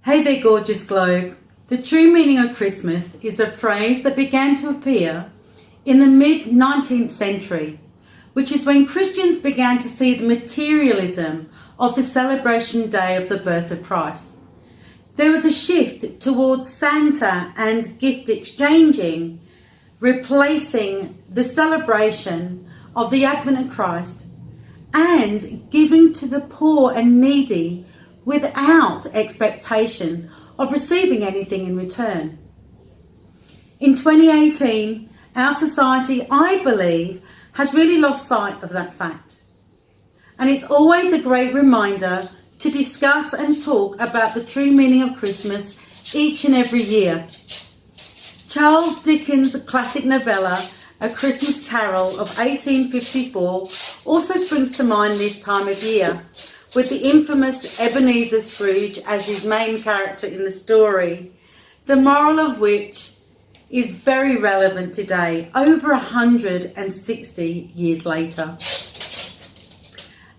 Hey there, gorgeous globe. The true meaning of Christmas is a phrase that began to appear in the mid-19th century, which is when Christians began to see the materialism of the celebration day of the birth of Christ. There was a shift towards Santa and gift exchanging, replacing the celebration of the advent of Christ and giving to the poor and needy without expectation of receiving anything in return. In 2018, our society, I believe, has really lost sight of that fact. And it's always a great reminder to discuss and talk about the true meaning of Christmas each and every year. Charles Dickens' classic novella, A Christmas Carol of 1854, also springs to mind this time of year, with the infamous Ebenezer Scrooge as his main character in the story, the moral of which is very relevant today, over 160 years later.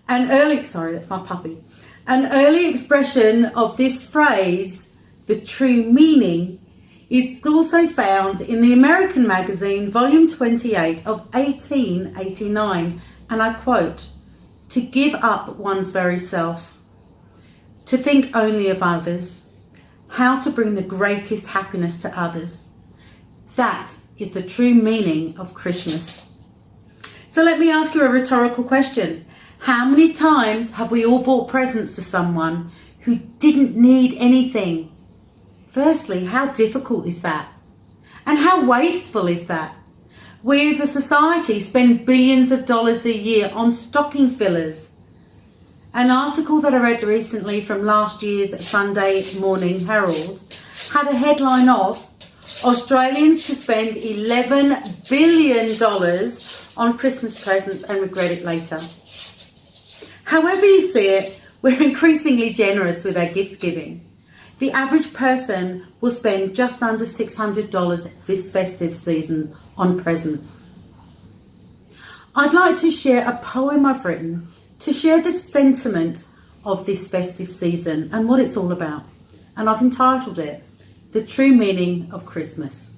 An early expression of this phrase, the true meaning, is also found in the American magazine, volume 28 of 1889, and I quote, "To give up one's very self, to think only of others, how to bring the greatest happiness to others. That is the true meaning of Christmas." So let me ask you a rhetorical question. How many times have we all bought presents for someone who didn't need anything? Firstly, how difficult is that? And how wasteful is that? We as a society spend billions of dollars a year on stocking fillers. An article that I read recently from last year's Sunday Morning Herald had a headline of Australians to spend $11 billion on Christmas presents and regret it later. However you see it, we're increasingly generous with our gift giving. The average person will spend just under $600 this festive season on presents. I'd like to share a poem I've written to share the sentiment of this festive season and what it's all about. And I've entitled it, The True Meaning of Christmas.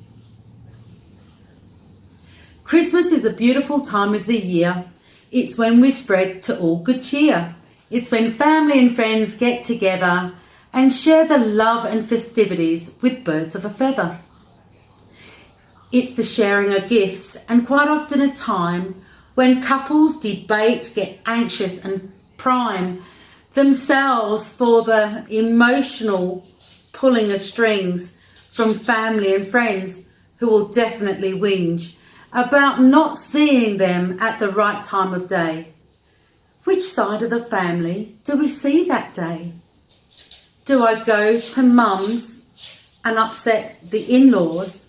Christmas is a beautiful time of the year. It's when we spread to all good cheer. It's when family and friends get together and share the love and festivities with birds of a feather. It's the sharing of gifts, and quite often a time when couples debate, get anxious and prime themselves for the emotional pulling of strings from family and friends who will definitely whinge about not seeing them at the right time of day. Which side of the family do we see that day? Do I go to mum's and upset the in-laws?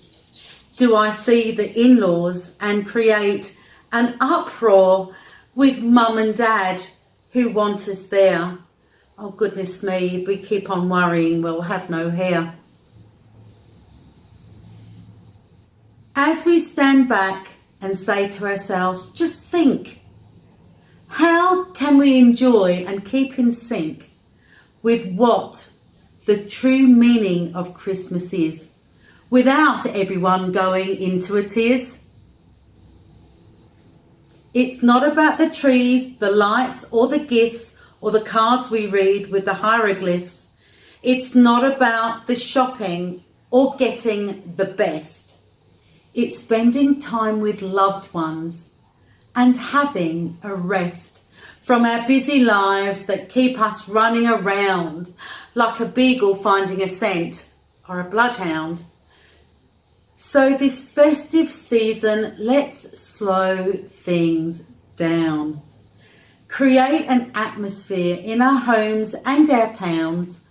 Do I see the in-laws and create an uproar with mum and dad who want us there? Oh goodness me, if we keep on worrying, we'll have no hair. As we stand back and say to ourselves, just think, how can we enjoy and keep in sync with what the true meaning of Christmas is, without everyone going into a tears? It's not about the trees, the lights, or the gifts, or the cards we read with the hieroglyphs. It's not about the shopping or getting the best. It's spending time with loved ones and having a rest from our busy lives that keep us running around like a beagle finding a scent or a bloodhound. So this festive season, let's slow things down. Create an atmosphere in our homes and our towns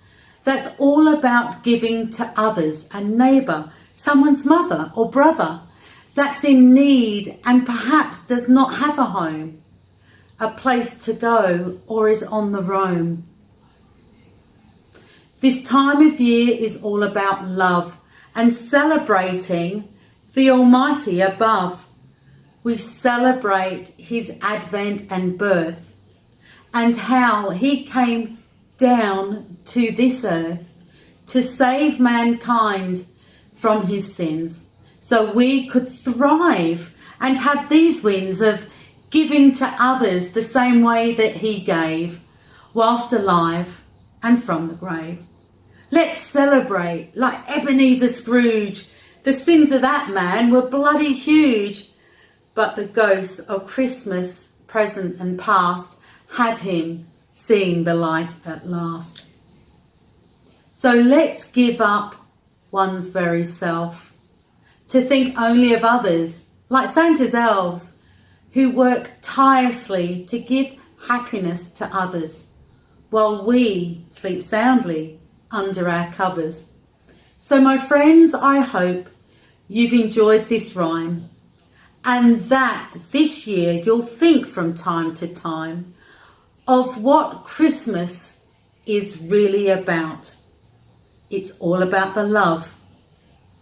that's all about giving to others, a neighbour, someone's mother or brother that's in need and perhaps does not have a home, a place to go, or is on the roam. This time of year is all about love and celebrating the Almighty above. We celebrate his advent and birth and how he came down to this earth to save mankind from his sins, so we could thrive and have these wins of giving to others the same way that he gave, whilst alive and from the grave. Let's celebrate like Ebenezer Scrooge. The sins of that man were bloody huge, but the ghosts of Christmas present and past had him seeing the light at last. So let's give up one's very self to think only of others, like Santa's elves, who work tirelessly to give happiness to others, while we sleep soundly under our covers. So my friends, I hope you've enjoyed this rhyme, and that this year you'll think from time to time of what Christmas is really about. It's all about the love,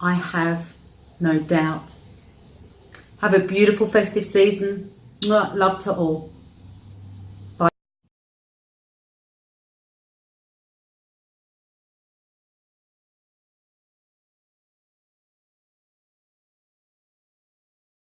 I have no doubt. Have a beautiful festive season. Love to all.